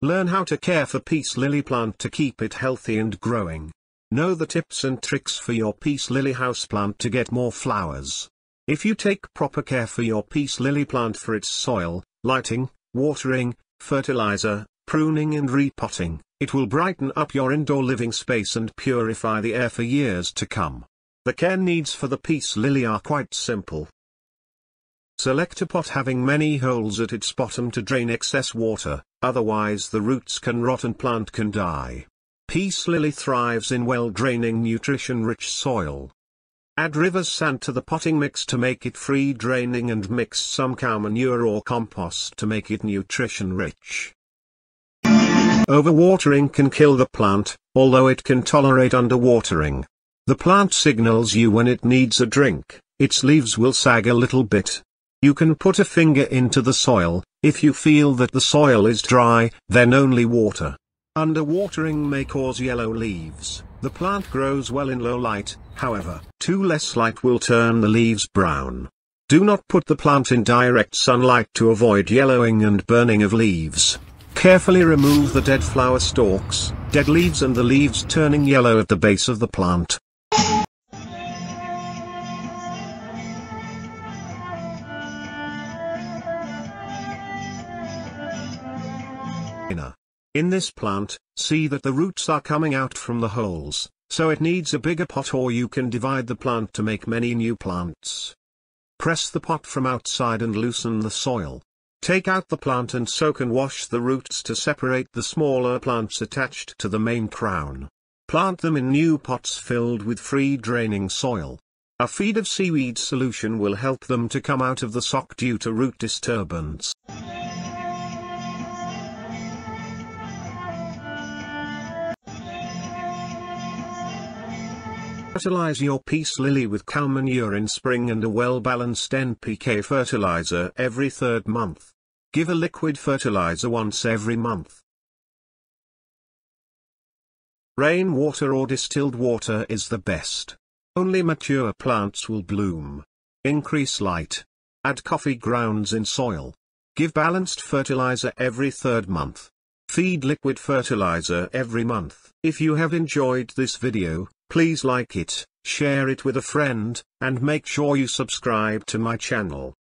Learn how to care for peace lily plant to keep it healthy and growing. Know the tips and tricks for your peace lily houseplant to get more flowers. If you take proper care for your peace lily plant for its soil, lighting, watering, fertilizer, pruning and repotting, it will brighten up your indoor living space and purify the air for years to come. The care needs for the peace lily are quite simple. Select a pot having many holes at its bottom to drain excess water, otherwise the roots can rot and plant can die. Peace lily thrives in well-draining nutrition-rich soil. Add river sand to the potting mix to make it free-draining and mix some cow manure or compost to make it nutrition-rich. Overwatering can kill the plant, although it can tolerate underwatering. The plant signals you when it needs a drink, its leaves will sag a little bit. You can put a finger into the soil. If you feel that the soil is dry, then only water. Underwatering may cause yellow leaves. The plant grows well in low light, however, too less light will turn the leaves brown. Do not put the plant in direct sunlight to avoid yellowing and burning of leaves. Carefully remove the dead flower stalks, dead leaves and the leaves turning yellow at the base of the plant. In this plant, see that the roots are coming out from the holes, so it needs a bigger pot or you can divide the plant to make many new plants. Press the pot from outside and loosen the soil. Take out the plant and soak and wash the roots to separate the smaller plants attached to the main crown. Plant them in new pots filled with free-draining soil. A feed of seaweed solution will help them to come out of the sock due to root disturbance. Fertilize your peace lily with cow manure in spring and a well-balanced NPK fertilizer every third month. Give a liquid fertilizer once every month. Rainwater or distilled water is the best. Only mature plants will bloom. Increase light. Add coffee grounds in soil. Give balanced fertilizer every third month. Feed liquid fertilizer every month. If you have enjoyed this video, please like it, share it with a friend, and make sure you subscribe to my channel.